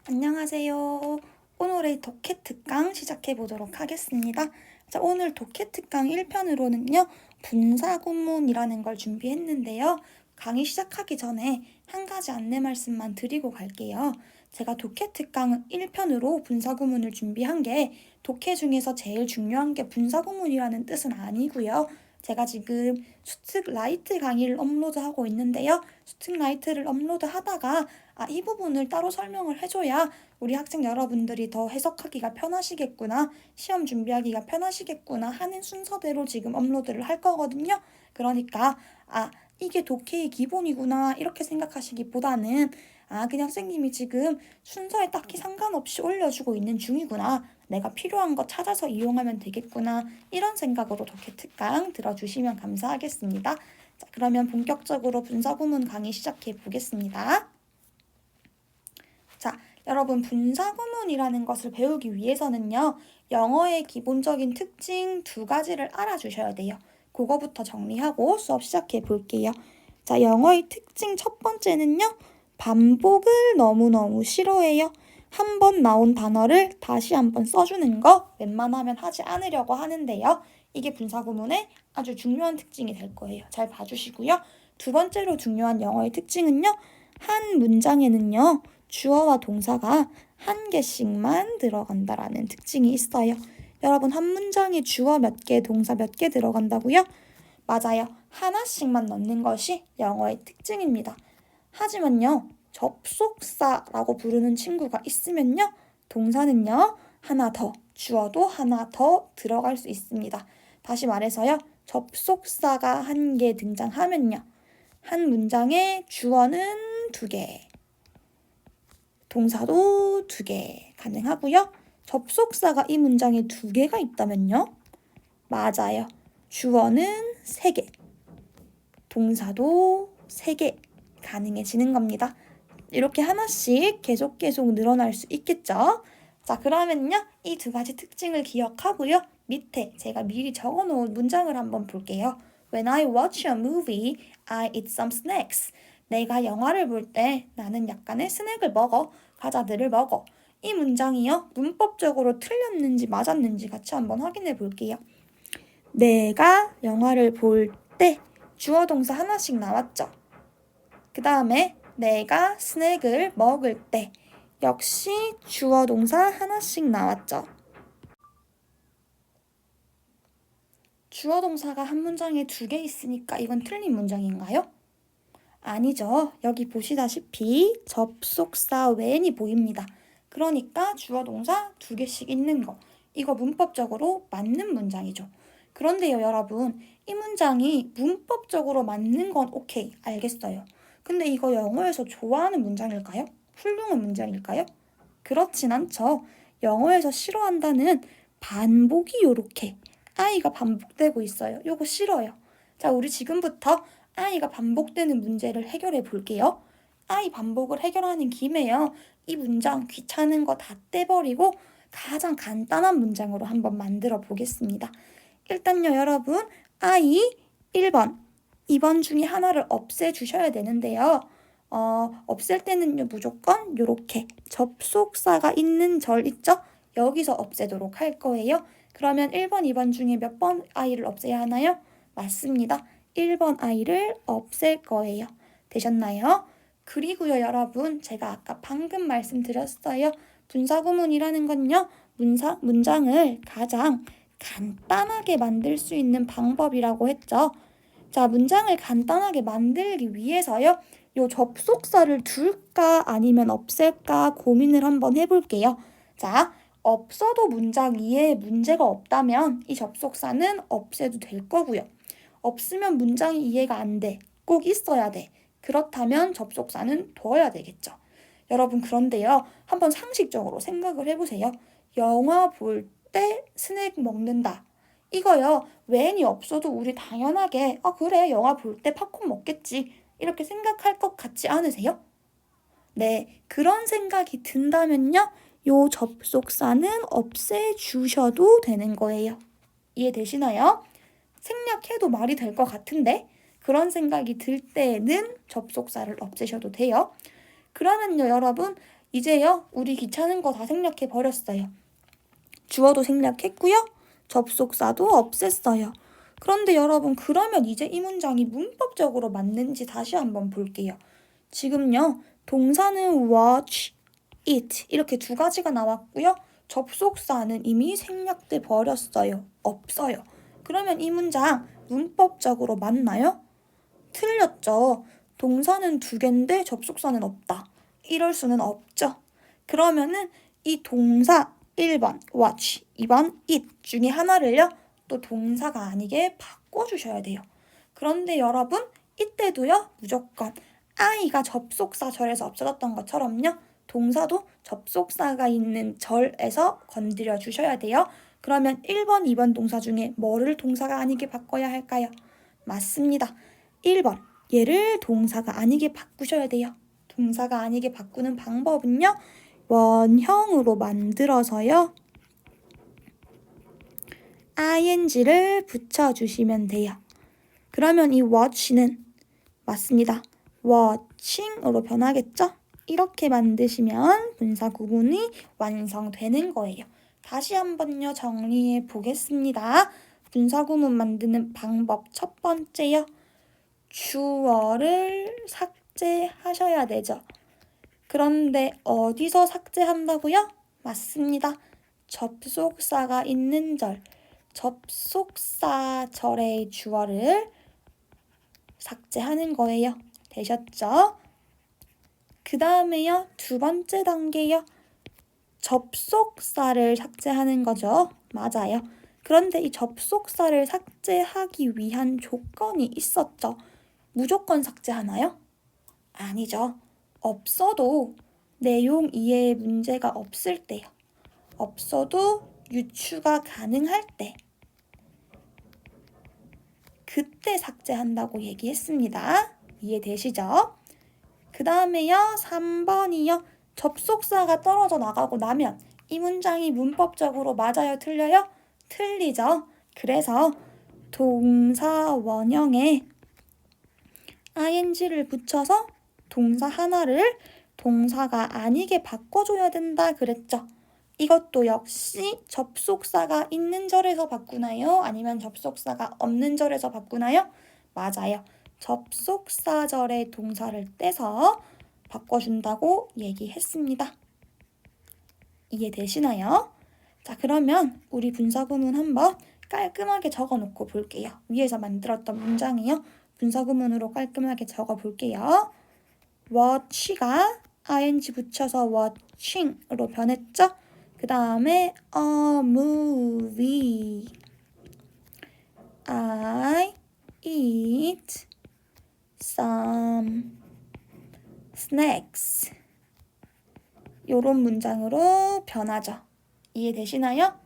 안녕하세요. 오늘의 독해 특강 시작해 보도록 하겠습니다. 자, 오늘 독해 특강 1편으로는요, 분사구문이라는 걸 준비했는데요. 강의 시작하기 전에 한 가지 안내 말씀만 드리고 갈게요. 제가 독해 특강 1편으로 분사구문을 준비한 게 독해 중에서 제일 중요한 게 분사구문이라는 뜻은 아니고요. 제가 지금 수특 라이트 강의를 업로드하고 있는데요. 수특 라이트를 업로드하다가 이 부분을 따로 설명을 해줘야 우리 학생 여러분들이 더 해석하기가 편하시겠구나, 시험 준비하기가 편하시겠구나 하는 순서대로 지금 업로드를 할 거거든요. 그러니까 이게 독해의 기본이구나 이렇게 생각하시기보다는 그냥 선생님이 지금 순서에 딱히 상관없이 올려주고 있는 중이구나, 내가 필요한 거 찾아서 이용하면 되겠구나, 이런 생각으로 독해 특강 들어주시면 감사하겠습니다. 자, 그러면 본격적으로 분사구문 강의 시작해 보겠습니다. 자, 여러분, 분사구문이라는 것을 배우기 위해서는요, 영어의 기본적인 특징 두 가지를 알아주셔야 돼요. 그거부터 정리하고 수업 시작해 볼게요. 자, 영어의 특징 첫 번째는요, 반복을 너무너무 싫어해요. 한 번 나온 단어를 다시 한번 써주는 거 웬만하면 하지 않으려고 하는데요. 이게 분사구문의 아주 중요한 특징이 될 거예요. 잘 봐주시고요. 두 번째로 중요한 영어의 특징은요, 한 문장에는요, 주어와 동사가 한 개씩만 들어간다라는 특징이 있어요. 여러분, 한 문장에 주어 몇 개, 동사 몇 개 들어간다고요? 맞아요. 하나씩만 넣는 것이 영어의 특징입니다. 하지만요, 접속사라고 부르는 친구가 있으면요, 동사는요, 하나 더, 주어도 하나 더 들어갈 수 있습니다. 다시 말해서요, 접속사가 한 개 등장하면요, 한 문장에 주어는 2개, 동사도 2개 가능하고요. 접속사가 이 문장에 2개가 있다면요, 맞아요. 주어는 3개, 동사도 3개 가능해지는 겁니다. 이렇게 하나씩 계속 늘어날 수 있겠죠. 자, 그러면요, 이 두 가지 특징을 기억하고요, 밑에 제가 미리 적어놓은 문장을 한번 볼게요. When I watch a movie, I eat some snacks. 내가 영화를 볼 때 나는 약간의 스낵을 먹어, 과자들을 먹어. 이 문장이요, 문법적으로 틀렸는지 맞았는지 같이 한번 확인해 볼게요. 내가 영화를 볼 때 주어 동사 하나씩 나왔죠. 그 다음에 내가 스낵을 먹을 때 역시 주어 동사 하나씩 나왔죠. 주어 동사가 한 문장에 2개 있으니까 이건 틀린 문장인가요? 아니죠. 여기 보시다시피 접속사 when이 보입니다. 그러니까 주어 동사 2개씩 있는 거, 이거 문법적으로 맞는 문장이죠. 그런데요, 여러분, 이 문장이 문법적으로 맞는 건 오케이, 알겠어요. 근데 이거 영어에서 좋아하는 문장일까요? 훌륭한 문장일까요? 그렇진 않죠. 영어에서 싫어한다는 반복이 요렇게 I가 반복되고 있어요. 요거 싫어요. 자, 우리 지금부터 I가 반복되는 문제를 해결해 볼게요. I 반복을 해결하는 김에요, 이 문장 귀찮은 거 다 떼버리고 가장 간단한 문장으로 한번 만들어 보겠습니다. 일단요, 여러분, I 1번, 2번 중에 하나를 없애주셔야 되는데요. 없앨 때는요, 무조건 요렇게 접속사가 있는 절 있죠? 여기서 없애도록 할 거예요. 그러면 1번, 2번 중에 몇 번 I를 없애야 하나요? 맞습니다. 1번 I를 없앨 거예요. 되셨나요? 그리고요, 여러분, 제가 아까 방금 말씀드렸어요. 분사구문이라는 건요, 문장을 가장 간단하게 만들 수 있는 방법이라고 했죠. 자, 문장을 간단하게 만들기 위해서요, 요 접속사를 둘까 아니면 없앨까 고민을 한번 해볼게요. 자, 없어도 문장 이해에 문제가 없다면 이 접속사는 없애도 될 거고요. 없으면 문장이 이해가 안 돼, 꼭 있어야 돼, 그렇다면 접속사는 둬야 되겠죠. 여러분, 그런데요, 한번 상식적으로 생각을 해보세요. 영화 볼 때 스낵 먹는다, 이거요, when이 없어도 우리 당연하게 그래, 영화 볼 때 팝콘 먹겠지, 이렇게 생각할 것 같지 않으세요? 네, 그런 생각이 든다면요, 요 접속사는 없애주셔도 되는 거예요. 이해되시나요? 생략해도 말이 될 것 같은데, 그런 생각이 들 때는 접속사를 없애셔도 돼요. 그러면요, 여러분, 이제요, 우리 귀찮은 거 다 생략해 버렸어요. 주어도 생략했고요. 접속사도 없앴어요. 그런데 여러분, 그러면 이제 이 문장이 문법적으로 맞는지 다시 한번 볼게요. 지금요, 동사는 watch, eat 이렇게 두 가지가 나왔고요. 접속사는 이미 생략돼 버렸어요. 없어요. 그러면 이 문장 문법적으로 맞나요? 틀렸죠. 동사는 두 개인데 접속사는 없다. 이럴 수는 없죠. 그러면은 이 동사 1번 watch, 2번 eat 중에 하나를요, 또 동사가 아니게 바꿔주셔야 돼요. 그런데 여러분, 이때도요, 무조건 I가 접속사 절에서 없어졌던 것처럼요, 동사도 접속사가 있는 절에서 건드려 주셔야 돼요. 그러면 1번, 2번 동사 중에 뭐를 동사가 아니게 바꿔야 할까요? 맞습니다. 1번, 얘를 동사가 아니게 바꾸셔야 돼요. 동사가 아니게 바꾸는 방법은요, 원형으로 만들어서요, ing를 붙여주시면 돼요. 그러면 이 watch는 맞습니다. watching으로 변하겠죠? 이렇게 만드시면 분사 구문이 완성되는 거예요. 다시 한번요, 정리해 보겠습니다. 분사 구문 만드는 방법 첫 번째요. 주어를 삭제하셔야 되죠. 그런데 어디서 삭제한다고요? 맞습니다. 접속사가 있는 절, 접속사 절의 주어를 삭제하는 거예요. 되셨죠? 그 다음에요, 두 번째 단계요. 접속사를 삭제하는 거죠. 맞아요. 그런데 이 접속사를 삭제하기 위한 조건이 있었죠. 무조건 삭제하나요? 아니죠. 없어도 내용 이해에 문제가 없을 때요. 없어도 유추가 가능할 때. 그때 삭제한다고 얘기했습니다. 이해되시죠? 그 다음에요, 3번이요. 접속사가 떨어져 나가고 나면 이 문장이 문법적으로 맞아요, 틀려요? 틀리죠. 그래서 동사 원형에 ing를 붙여서 동사 하나를 동사가 아니게 바꿔줘야 된다 그랬죠. 이것도 역시 접속사가 있는 절에서 바꾸나요? 아니면 접속사가 없는 절에서 바꾸나요? 맞아요. 접속사 절의 동사를 떼서 바꿔준다고 얘기했습니다. 이해되시나요? 자, 그러면 우리 분사구문 한번 깔끔하게 적어놓고 볼게요. 위에서 만들었던 문장이요. 분사구문으로 깔끔하게 적어볼게요. watch가 ing 붙여서 watching으로 변했죠? 그 다음에 a movie, I eat some snacks. 요런 문장으로 변하죠. 이해되시나요?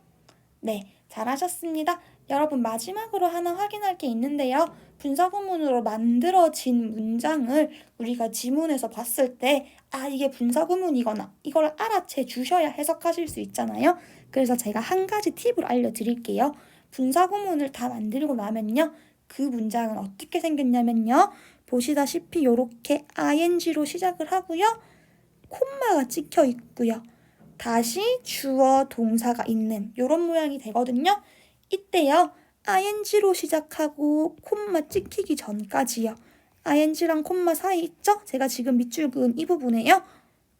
네, 잘하셨습니다. 여러분, 마지막으로 하나 확인할 게 있는데요. 분사구문으로 만들어진 문장을 우리가 지문에서 봤을 때 이게 분사구문이거나 이걸 알아채 주셔야 해석하실 수 있잖아요. 그래서 제가 한 가지 팁을 알려드릴게요. 분사구문을 다 만들고 나면요, 그 문장은 어떻게 생겼냐면요, 보시다시피 이렇게 ing로 시작을 하고요, 콤마가 찍혀 있고요, 다시 주어 동사가 있는 이런 모양이 되거든요. 이때요, ing로 시작하고 콤마 찍히기 전까지요, ing랑 콤마 사이 있죠? 제가 지금 밑줄 그은 이 부분에요,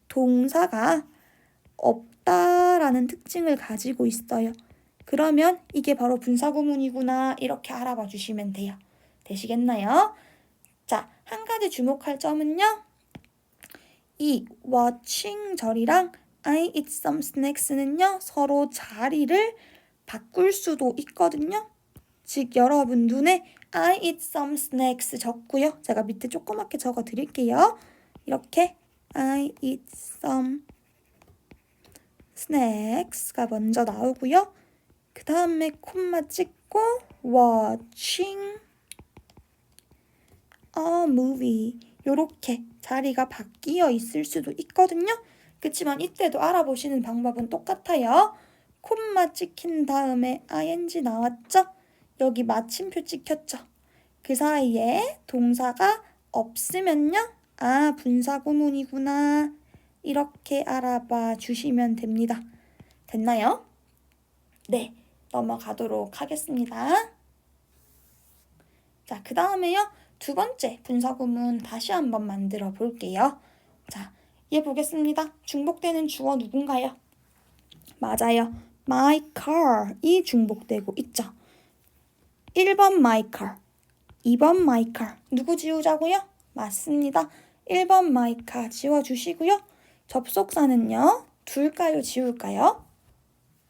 동사가 없다라는 특징을 가지고 있어요. 그러면 이게 바로 분사구문이구나, 이렇게 알아봐 주시면 돼요. 되시겠나요? 자, 한 가지 주목할 점은요, 이 watching 절이랑 I eat some snacks는요, 서로 자리를 바꿀 수도 있거든요. 즉, 여러분 눈에 I eat some snacks 적고요. 제가 밑에 조그맣게 적어 드릴게요. 이렇게 I eat some snacks가 먼저 나오고요. 그 다음에 콤마 찍고 watching a movie, 요렇게 자리가 바뀌어 있을 수도 있거든요. 그렇지만 이때도 알아보시는 방법은 똑같아요. 콤마 찍힌 다음에 ing 나왔죠? 여기 마침표 찍혔죠? 그 사이에 동사가 없으면요, 분사구문이구나, 이렇게 알아봐 주시면 됩니다. 됐나요? 네, 넘어가도록 하겠습니다. 자, 그 다음에요. 두 번째 분사구문 다시 한번 만들어 볼게요. 자, 얘 보겠습니다. 중복되는 주어 누군가요? 맞아요. My car 이 중복되고 있죠. 1번 my car, 2번 my car 누구 지우자고요? 맞습니다. 1번 my car 지워주시고요. 접속사는요. 둘까요? 지울까요?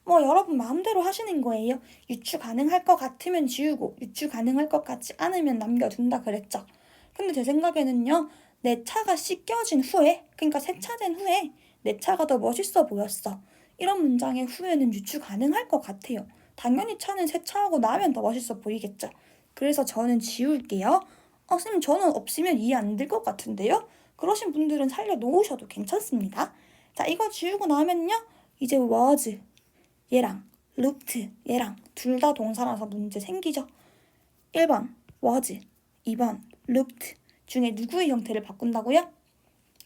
뭐 여러분 마음대로 하시는 거예요. 유추 가능할 것 같으면 지우고 유추 가능할 것 같지 않으면 남겨둔다 그랬죠. 근데 제 생각에는요. 내 차가 씻겨진 후에 그러니까 세차된 후에 내 차가 더 멋있어 보였어. 이런 문장의 후에는 유추 가능할 것 같아요. 당연히 차는 세차하고 나면 더 멋있어 보이겠죠. 그래서 저는 지울게요. 선생님 저는 없으면 이해 안 될 것 같은데요? 그러신 분들은 살려놓으셔도 괜찮습니다. 자, 이거 지우고 나면요. 이제 was 얘랑 looked 얘랑 둘 다 동사라서 문제 생기죠. 1번 was, 2번 looked 중에 누구의 형태를 바꾼다고요?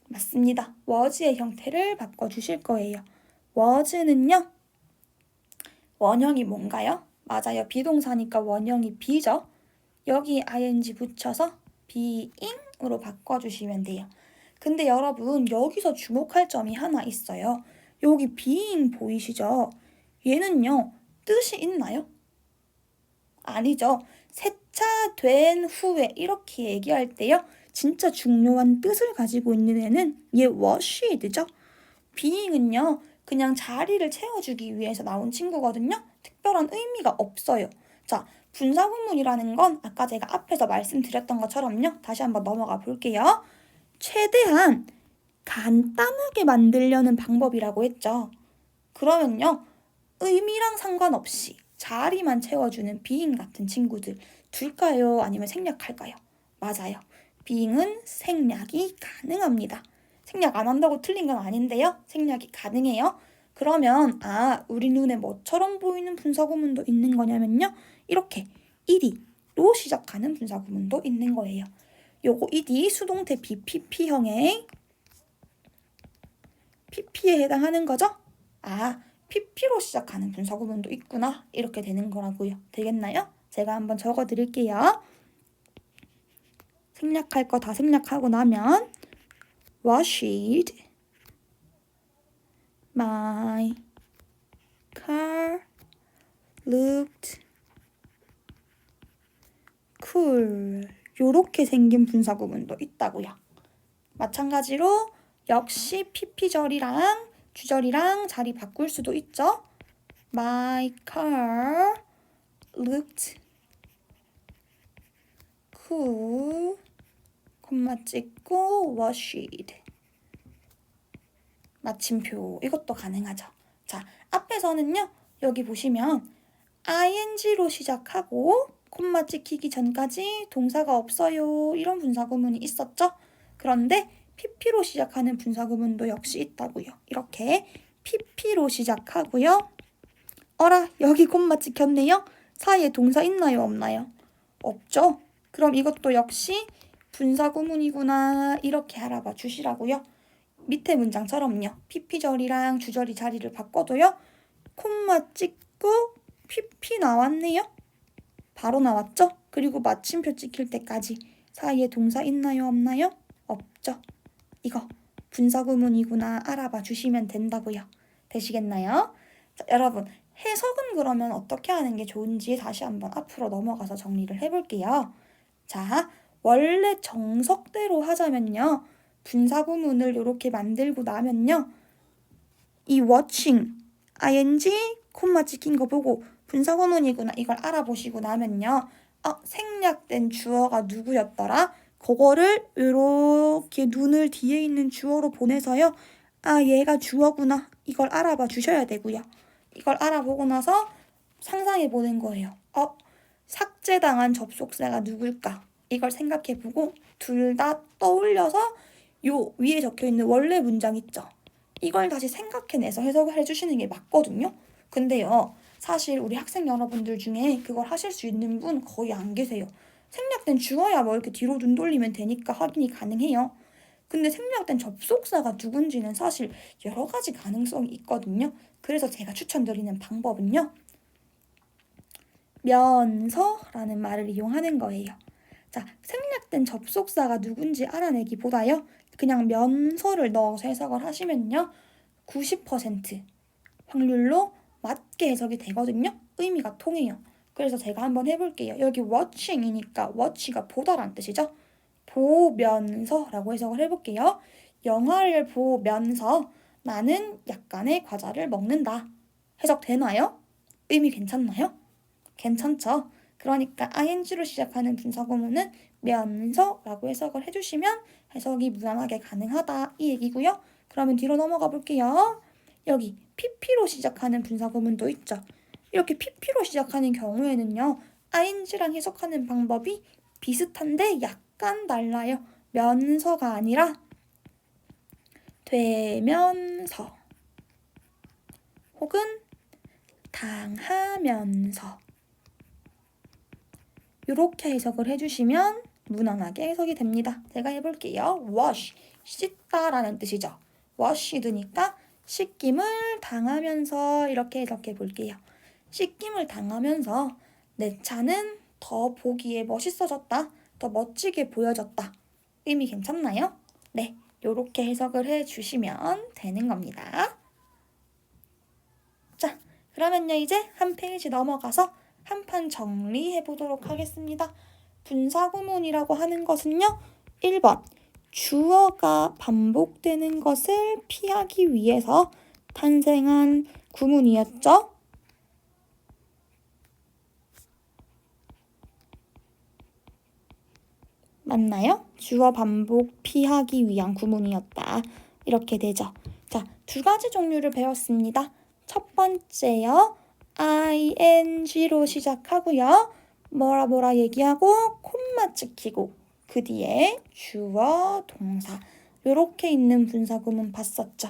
맞습니다. was의 형태를 바꿔주실 거예요. was는요. 원형이 뭔가요? 맞아요. 비동사니까 원형이 be죠. 여기 ing 붙여서 being으로 바꿔주시면 돼요. 근데 여러분 여기서 주목할 점이 하나 있어요. 여기 being 보이시죠? 얘는요. 뜻이 있나요? 아니죠. 세차된 후에 이렇게 얘기할 때요. 진짜 중요한 뜻을 가지고 있는 애는 얘 washed죠. being은요. 그냥 자리를 채워주기 위해서 나온 친구거든요. 특별한 의미가 없어요. 자, 분사구문이라는 건 아까 제가 앞에서 말씀드렸던 것처럼요. 다시 한번 넘어가 볼게요. 최대한 간단하게 만들려는 방법이라고 했죠. 그러면요. 의미랑 상관없이 자리만 채워주는 being 같은 친구들 둘까요? 아니면 생략할까요? 맞아요. being은 생략이 가능합니다. 생략 안 한다고 틀린 건 아닌데요. 생략이 가능해요. 그러면 우리 눈에 뭐처럼 보이는 분사구문도 있는 거냐면요. 이렇게 ed로 시작하는 분사구문도 있는 거예요. 요거 ed 수동태 BPP형의 PP에 해당하는 거죠? PP로 시작하는 분사구문도 있구나. 이렇게 되는 거라고요. 되겠나요? 제가 한번 적어 드릴게요. 생략할 거 다 생략하고 나면 washed my car looked cool. 요렇게 생긴 분사구문도 있다고요. 마찬가지로 역시 PP절이랑 주절이랑 자리 바꿀 수도 있죠. My car looked cool, 콤마 찍고 washed. 마침표 이것도 가능하죠. 자, 앞에서는요. 여기 보시면 ing로 시작하고 콤마 찍히기 전까지 동사가 없어요. 이런 분사구문이 있었죠. 그런데 pp로 시작하는 분사구문도 역시 있다고요. 이렇게 pp로 시작하고요. 어라, 여기 콤마 찍혔네요. 사이에 동사 있나요? 없나요? 없죠? 그럼 이것도 역시 분사구문이구나 이렇게 알아봐 주시라고요. 밑에 문장처럼요. pp절이랑 주절이 자리를 바꿔도요. 콤마 찍고 pp 나왔네요. 바로 나왔죠? 그리고 마침표 찍힐 때까지 사이에 동사 있나요? 없나요? 없죠? 이거 분사구문이구나 알아봐 주시면 된다고요. 되시겠나요? 자, 여러분 해석은 그러면 어떻게 하는 게 좋은지 다시 한번 앞으로 넘어가서 정리를 해볼게요. 자, 원래 정석대로 하자면요. 분사구문을 이렇게 만들고 나면요. 이 watching, ing, 콤마 찍힌 거 보고 분사구문이구나 이걸 알아보시고 나면요. 생략된 주어가 누구였더라? 그거를 이렇게 눈을 뒤에 있는 주어로 보내서요. 얘가 주어구나. 이걸 알아봐 주셔야 되고요. 이걸 알아보고 나서 상상해 보는 거예요. 삭제당한 접속사가 누굴까? 이걸 생각해보고 둘 다 떠올려서 요 위에 적혀있는 원래 문장 있죠. 이걸 다시 생각해내서 해석을 해주시는 게 맞거든요. 근데요. 사실 우리 학생 여러분들 중에 그걸 하실 수 있는 분 거의 안 계세요. 생략된 주어야 뭐 이렇게 뒤로 눈 돌리면 되니까 확인이 가능해요. 근데 생략된 접속사가 누군지는 사실 여러 가지 가능성이 있거든요. 그래서 제가 추천드리는 방법은요. 면서라는 말을 이용하는 거예요. 자, 생략된 접속사가 누군지 알아내기보다요. 그냥 면서를 넣어서 해석을 하시면요. 90% 확률로 맞게 해석이 되거든요. 의미가 통해요. 그래서 제가 한번 해볼게요. 여기 watching이니까 watch가 보다란 뜻이죠. 보면서라고 해석을 해볼게요. 영화를 보면서 나는 약간의 과자를 먹는다. 해석되나요? 의미 괜찮나요? 괜찮죠? 그러니까 ing로 시작하는 분사구문은 면서라고 해석을 해주시면 해석이 무난하게 가능하다 이 얘기고요. 그러면 뒤로 넘어가 볼게요. 여기 pp로 시작하는 분사구문도 있죠. 이렇게 pp로 시작하는 경우에는요. ing랑 해석하는 방법이 비슷한데 약간 달라요. 면서가 아니라 되면서 혹은 당하면서 이렇게 해석을 해주시면 무난하게 해석이 됩니다. 제가 해볼게요. wash, 씻다라는 뜻이죠. washed니까 씻김을 당하면서 이렇게 해석해 볼게요. 씻김을 당하면서 내 차는 더 보기에 멋있어졌다. 더 멋지게 보여졌다. 의미 괜찮나요? 네, 이렇게 해석을 해주시면 되는 겁니다. 자, 그러면요 이제 한 페이지 넘어가서 한 판 정리해 보도록 하겠습니다. 분사구문이라고 하는 것은요. 1번 주어가 반복되는 것을 피하기 위해서 탄생한 구문이었죠. 맞나요? 주어 반복 피하기 위한 구문이었다. 이렇게 되죠. 자, 두 가지 종류를 배웠습니다. 첫 번째요. ing로 시작하고요. 뭐라 얘기하고 콤마 찍히고 그 뒤에 주어, 동사 이렇게 있는 분사구문 봤었죠.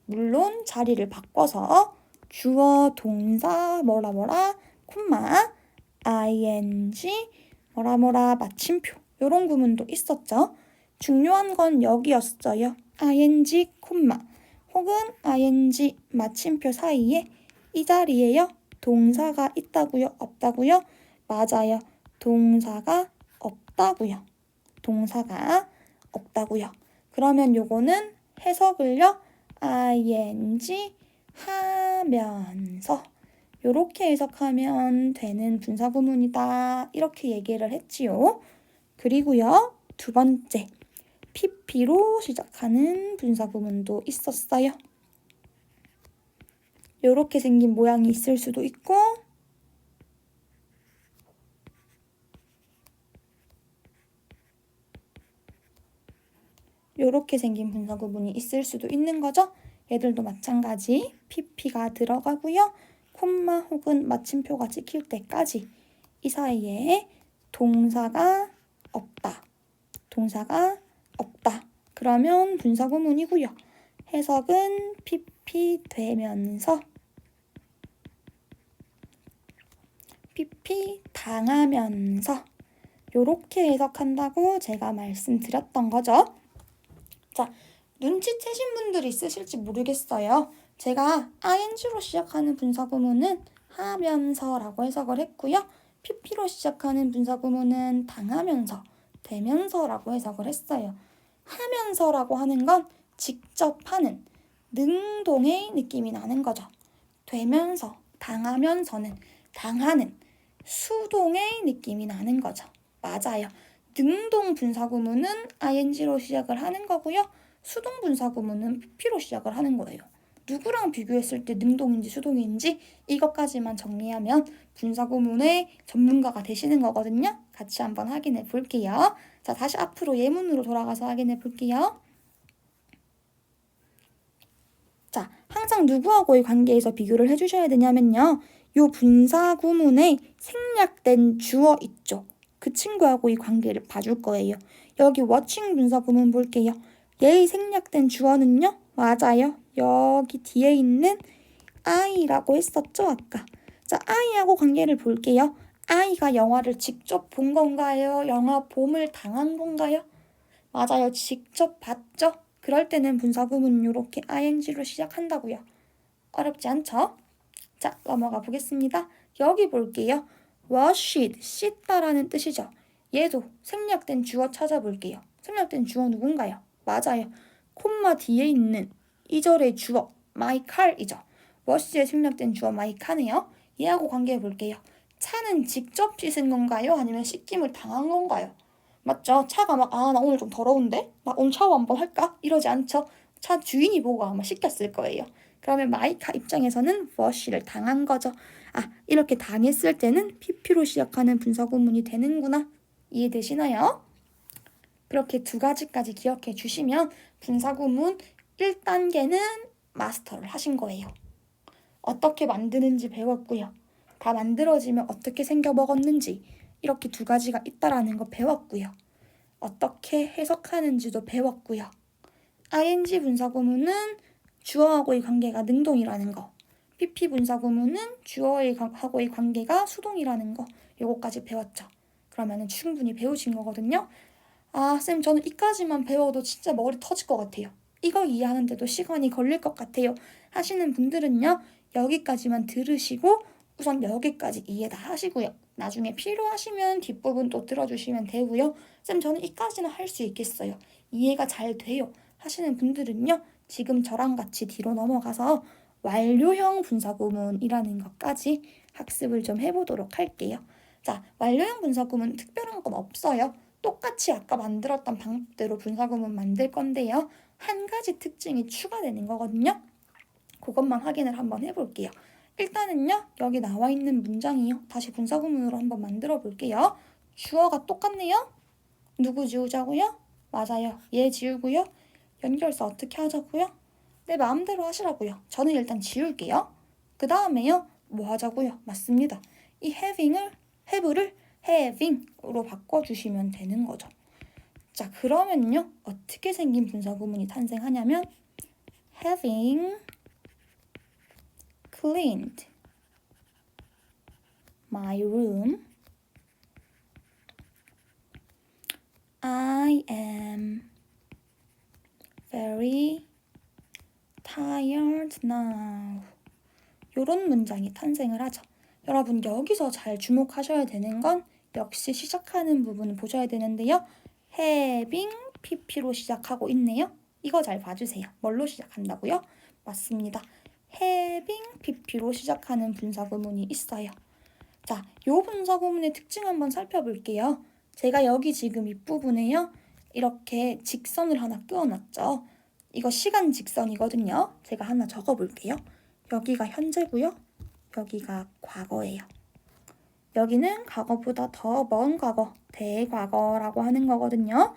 물론 자리를 바꿔서 주어, 동사 뭐라 콤마 ing 뭐라 마침표 이런 구문도 있었죠. 중요한 건 여기였어요. ing 콤마 혹은 ing 마침표 사이에 이 자리에요. 동사가 있다고요? 없다고요? 맞아요. 동사가 없다고요. 동사가 없다고요. 그러면 요거는 해석을요. ing 하면서 요렇게 해석하면 되는 분사구문이다. 이렇게 얘기를 했지요. 그리고요. 두 번째, pp로 시작하는 분사구문도 있었어요. 요렇게 생긴 모양이 있을 수도 있고 요렇게 생긴 분사구문이 있을 수도 있는 거죠. 얘들도 마찬가지 pp가 들어가고요. 콤마 혹은 마침표가 찍힐 때까지 이 사이에 동사가 없다. 동사가 없다. 그러면 분사구문이고요. 해석은 pp 되면서 pp 당하면서 요렇게 해석한다고 제가 말씀드렸던 거죠. 자, 눈치채신 분들이 있으실지 모르겠어요. 제가 ing로 시작하는 분사구문은 하면서라고 해석을 했고요. pp로 시작하는 분사구문은 당하면서, 되면서라고 해석을 했어요. 하면서라고 하는 건 직접 하는, 능동의 느낌이 나는 거죠. 되면서, 당하면서는 당하는, 수동의 느낌이 나는 거죠. 맞아요. 능동 분사구문은 ing로 시작을 하는 거고요. 수동 분사구문은 pp로 시작을 하는 거예요. 누구랑 비교했을 때 능동인지 수동인지 이것까지만 정리하면 분사구문의 전문가가 되시는 거거든요. 같이 한번 확인해 볼게요. 자, 다시 앞으로 예문으로 돌아가서 확인해 볼게요. 자, 항상 누구하고의 관계에서 비교를 해주셔야 되냐면요. 요 분사구문에 생략된 주어 있죠. 그 친구하고 이 관계를 봐줄 거예요. 여기 watching 분사구문 볼게요. 얘의 생략된 주어는요. 맞아요. 여기 뒤에 있는 I라고 했었죠, 아까. 자, I하고 관계를 볼게요. I가 영화를 직접 본 건가요? 영화 봄을 당한 건가요? 맞아요. 직접 봤죠? 그럴 때는 분사구문 이렇게 ing로 시작한다고요. 어렵지 않죠? 자, 넘어가 보겠습니다. 여기 볼게요. wash it, 씻다라는 뜻이죠. 얘도 생략된 주어 찾아볼게요. 생략된 주어 누군가요? 맞아요. 콤마 뒤에 있는 2절의 주어 my car이죠. wash에 생략된 주어 my car네요. 얘하고 관계해 볼게요. 차는 직접 씻은 건가요? 아니면 씻김을 당한 건가요? 맞죠? 차가 막, 나 오늘 좀 더러운데? 나 오늘 샤워 한번 할까? 이러지 않죠? 차 주인이 보고 아마 씻겼을 거예요. 그러면 마이카 입장에서는 wash를 당한 거죠. 이렇게 당했을 때는 pp로 시작하는 분사구문이 되는구나. 이해되시나요? 그렇게 두 가지까지 기억해 주시면 분사구문 1단계는 마스터를 하신 거예요. 어떻게 만드는지 배웠고요. 다 만들어지면 어떻게 생겨 먹었는지 이렇게 두 가지가 있다라는 거 배웠고요. 어떻게 해석하는지도 배웠고요. ing 분사구문은 주어하고의 관계가 능동이라는 거. pp 분사구문은 주어하고의 관계가 수동이라는 거. 요거까지 배웠죠. 그러면 충분히 배우신 거거든요. 쌤 저는 이까지만 배워도 진짜 머리 터질 것 같아요. 이거 이해하는데도 시간이 걸릴 것 같아요. 하시는 분들은요. 여기까지만 들으시고 우선 여기까지 이해 다 하시고요. 나중에 필요하시면 뒷부분 또 들어주시면 되고요. 쌤 저는 이까지는 할 수 있겠어요. 이해가 잘 돼요. 하시는 분들은요. 지금 저랑 같이 뒤로 넘어가서 완료형 분사구문이라는 것까지 학습을 좀 해보도록 할게요. 자, 완료형 분사구문 특별한 건 없어요. 똑같이 아까 만들었던 방법대로 분사구문 만들 건데요. 한 가지 특징이 추가되는 거거든요. 그것만 확인을 한번 해볼게요. 일단은요. 여기 나와 있는 문장이요. 다시 분사구문으로 한번 만들어 볼게요. 주어가 똑같네요. 누구 지우자고요? 맞아요. 얘 지우고요. 연결사 어떻게 하자고요? 내 마음대로 하시라고요. 저는 일단 지울게요. 그 다음에요. 뭐 하자고요? 맞습니다. 이 have를 having으로 바꿔주시면 되는 거죠. 자, 그러면요. 어떻게 생긴 분사구문이 탄생하냐면 having cleaned my room, I am very tired now. 이런 문장이 탄생을 하죠. 여러분 여기서 잘 주목하셔야 되는 건 역시 시작하는 부분을 보셔야 되는데요. having pp로 시작하고 있네요. 이거 잘 봐주세요. 뭘로 시작한다고요? 맞습니다. having pp로 시작하는 분사구문이 있어요. 자, 요 분사구문의 특징 한번 살펴볼게요. 제가 여기 지금 윗부분에요. 이렇게 직선을 하나 그어놨죠. 이거 시간 직선이거든요. 제가 하나 적어볼게요. 여기가 현재고요. 여기가 과거예요. 여기는 과거보다 더 먼 과거, 대과거라고 하는 거거든요.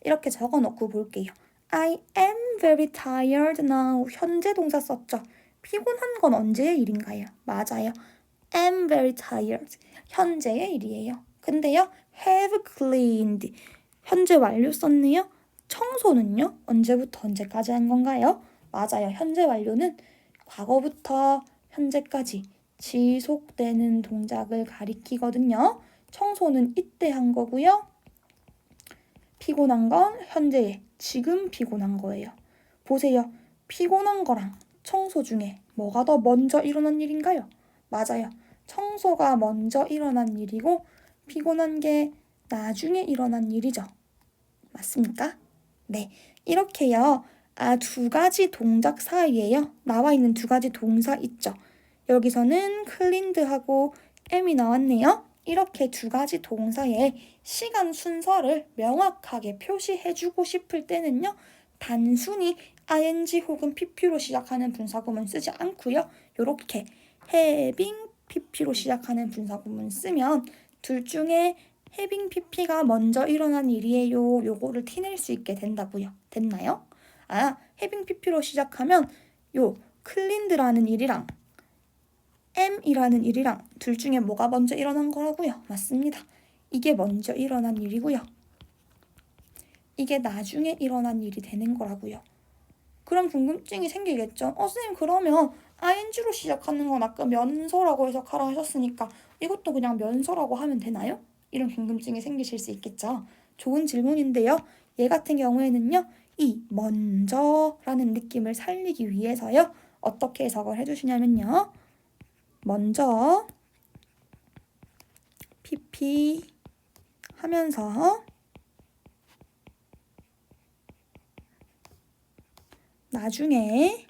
이렇게 적어놓고 볼게요. I am very tired now. 현재 동사 썼죠. 피곤한 건 언제의 일인가요? 맞아요. am very tired. 현재의 일이에요. 근데요. have cleaned. 현재 완료 썼네요. 청소는요? 언제부터 언제까지 한 건가요? 맞아요. 현재 완료는 과거부터 현재까지 지속되는 동작을 가리키거든요. 청소는 이때 한 거고요. 피곤한 건 현재에 지금 피곤한 거예요. 보세요. 피곤한 거랑 청소 중에 뭐가 더 먼저 일어난 일인가요? 맞아요. 청소가 먼저 일어난 일이고 피곤한 게 나중에 일어난 일이죠. 맞습니까? 네. 이렇게요. 두 가지 동작 사이에요. 나와 있는 두 가지 동사 있죠. 여기서는 cleaned하고 am이 나왔네요. 이렇게 두 가지 동사의 시간 순서를 명확하게 표시해주고 싶을 때는요. 단순히 ing 혹은 pp로 시작하는 분사구문 쓰지 않고요. 이렇게 having pp로 시작하는 분사구문 쓰면 둘 중에 having pp가 먼저 일어난 일이에요. 요거를 티낼 수 있게 된다고요. 됐나요? having pp로 시작하면 요 cleaned라는 일이랑 am이라는 일이랑 둘 중에 뭐가 먼저 일어난 거라고요? 맞습니다. 이게 먼저 일어난 일이고요. 이게 나중에 일어난 일이 되는 거라고요. 그럼 궁금증이 생기겠죠? 선생님 그러면 ing로 시작하는 건 아까 면서라고 해석하라 하셨으니까 이것도 그냥 면서라고 하면 되나요? 이런 궁금증이 생기실 수 있겠죠? 좋은 질문인데요. 얘 같은 경우에는요. 이 먼저라는 느낌을 살리기 위해서요. 어떻게 해석을 해주시냐면요. 먼저 PP 하면서 나중에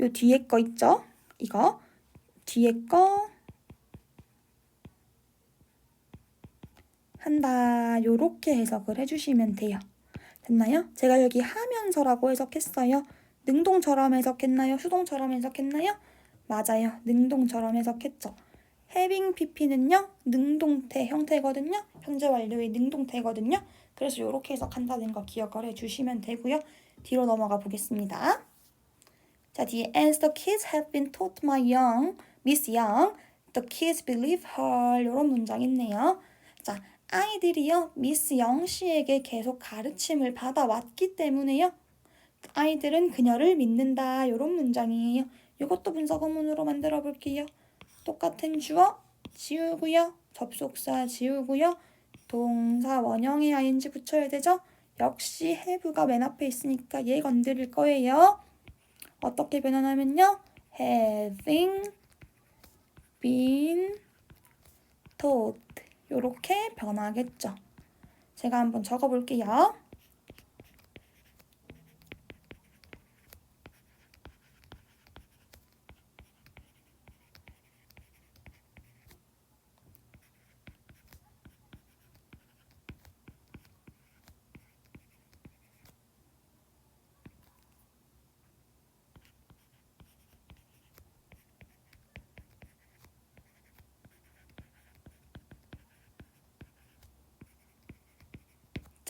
요 뒤에 거 있죠? 이거 뒤에 거 한다. 요렇게 해석을 해주시면 돼요. 됐나요? 제가 여기 하면서라고 해석했어요. 능동처럼 해석했나요? 수동처럼 해석했나요? 맞아요. 능동처럼 해석했죠. having pp는요. 능동태 형태거든요. 현재 완료의 능동태거든요. 그래서 이렇게 해석한다는 거 기억을 해주시면 되고요. 뒤로 넘어가 보겠습니다. 자, 뒤에 as the kids have been taught by Miss Young, the kids believe her. 이런 문장 있네요. 자, 아이들이요. 미스 영 씨에게 계속 가르침을 받아왔기 때문에요. 아이들은 그녀를 믿는다. 이런 문장이에요. 이것도 분사구문으로 만들어 볼게요. 똑같은 주어 지우고요. 접속사 지우고요. 동사 원형에 ing 붙여야 되죠. 역시 have가 맨 앞에 있으니까 얘 건드릴 거예요. 어떻게 변환하면요. having been taught. 이렇게 변하겠죠. 제가 한번 적어볼게요.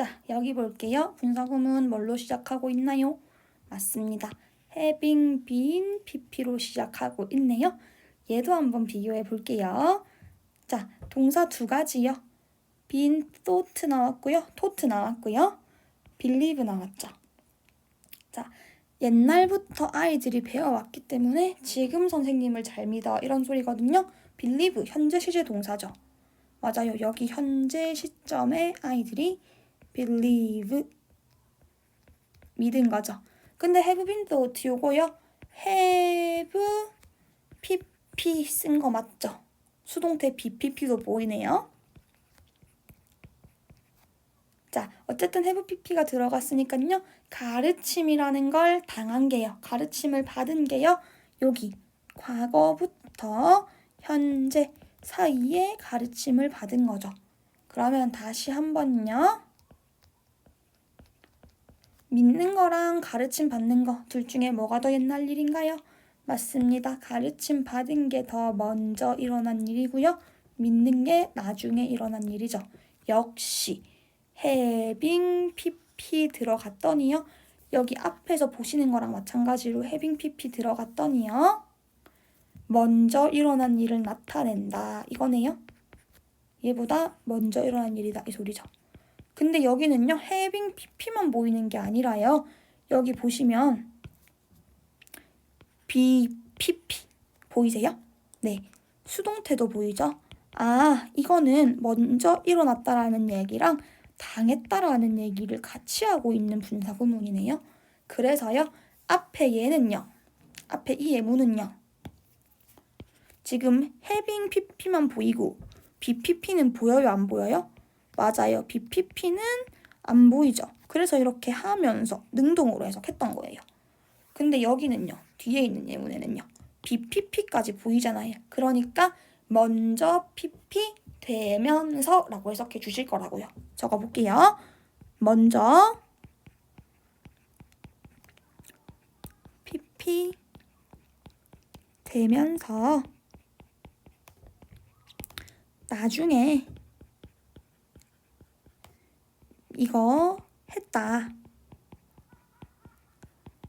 자, 여기 볼게요. 분사구문 뭘로 시작하고 있나요? 맞습니다. having been pp로 시작하고 있네요. 얘도 한번 비교해 볼게요. 자, 동사 두 가지요. been thought 나왔고요. taught 나왔고요. believe 나왔죠. 자, 옛날부터 아이들이 배워왔기 때문에 지금 선생님을 잘 믿어. 이런 소리거든요. believe, 현재 시제 동사죠. 맞아요. 여기 현재 시점에 아이들이 believe 믿은 거죠. 근데 have been taught 요거요. have pp 쓴 거 맞죠? 수동태 bpp도 보이네요. 자, 어쨌든 have pp가 들어갔으니까요. 가르침이라는 걸 당한 게요. 가르침을 받은 게요. 여기 과거부터 현재 사이에 가르침을 받은 거죠. 그러면 다시 한번요. 믿는 거랑 가르침 받는 거 둘 중에 뭐가 더 옛날 일인가요? 맞습니다. 가르침 받은 게 더 먼저 일어난 일이고요. 믿는 게 나중에 일어난 일이죠. 역시 having pp 들어갔더니요. 여기 앞에서 보시는 거랑 마찬가지로 having pp 들어갔더니요. 먼저 일어난 일을 나타낸다. 이거네요. 얘보다 먼저 일어난 일이다. 이 소리죠. 근데 여기는요. having pp만 보이는 게 아니라요. 여기 보시면 bpp 보이세요? 네. 수동태도 보이죠? 아, 이거는 먼저 일어났다라는 얘기랑 당했다라는 얘기를 같이 하고 있는 분사구문이네요. 그래서요. 앞에 얘는요. 앞에 이 예문은요. 지금 having pp만 보이고 bpp는 보여요? 안 보여요? 맞아요. bpp는 안 보이죠. 그래서 이렇게 하면서 능동으로 해석했던 거예요. 근데 여기는요. 뒤에 있는 예문에는요. bpp까지 보이잖아요. 그러니까 먼저 pp 되면서 라고 해석해 주실 거라고요. 적어볼게요. 먼저 pp 되면서 나중에 이거 했다.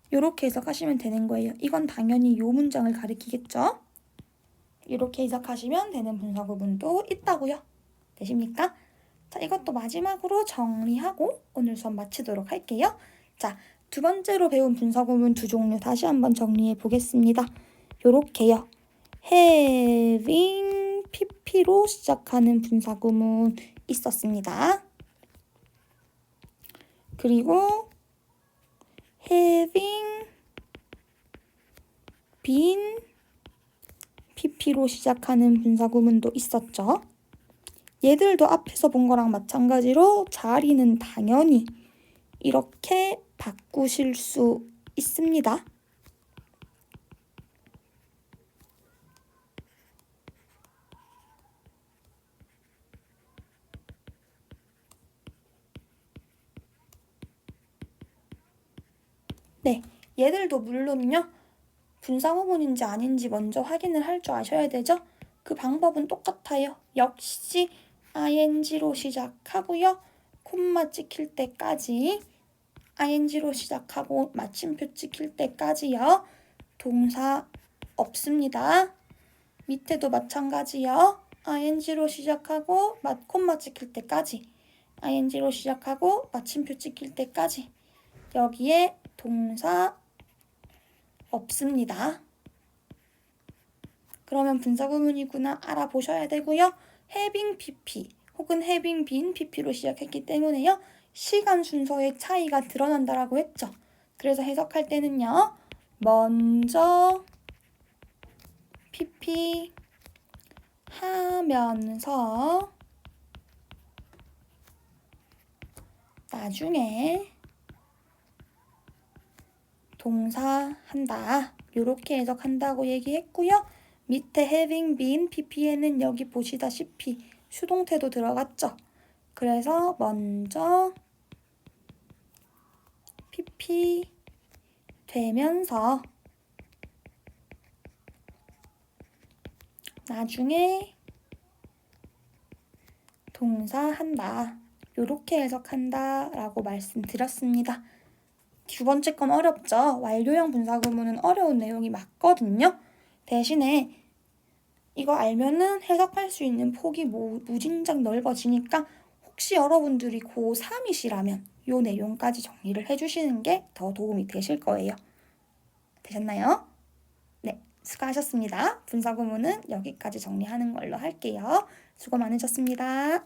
이렇게 해석하시면 되는 거예요. 이건 당연히 요 문장을 가리키겠죠. 이렇게 해석하시면 되는 분사구문도 있다고요. 되십니까? 자, 이것도 마지막으로 정리하고 오늘 수업 마치도록 할게요. 자, 두 번째로 배운 분사구문 두 종류 다시 한번 정리해 보겠습니다. 요렇게요. having pp로 시작하는 분사구문 있었습니다. 그리고 having been pp로 시작하는 분사구문도 있었죠. 얘들도 앞에서 본 거랑 마찬가지로 자리는 당연히 이렇게 바꾸실 수 있습니다. 네, 얘들도 물론요. 분사구문인지 아닌지 먼저 확인을 할 줄 아셔야 되죠. 그 방법은 똑같아요. 역시 ing로 시작하고요. 콤마 찍힐 때까지 ing로 시작하고 마침표 찍힐 때까지요. 동사 없습니다. 밑에도 마찬가지요. ing로 시작하고 콤마 찍힐 때까지 ing로 시작하고 마침표 찍힐 때까지 여기에 동사 없습니다. 그러면 분사구문이구나 알아보셔야 되고요. having pp 혹은 having been pp로 시작했기 때문에요. 시간 순서의 차이가 드러난다라고 했죠. 그래서 해석할 때는요. 먼저 pp 하면서 나중에 동사 한다. 이렇게 해석한다고 얘기했고요. 밑에 having been pp에는 여기 보시다시피 수동태도 들어갔죠. 그래서 먼저 pp 되면서 나중에 동사 한다. 이렇게 해석한다 라고 말씀드렸습니다. 두 번째 건 어렵죠. 완료형 분사구문은 어려운 내용이 맞거든요. 대신에 이거 알면은 해석할 수 있는 폭이 무진장 넓어지니까 혹시 여러분들이 고3이시라면 이 내용까지 정리를 해주시는 게 더 도움이 되실 거예요. 되셨나요? 네, 수고하셨습니다. 분사구문은 여기까지 정리하는 걸로 할게요. 수고 많으셨습니다.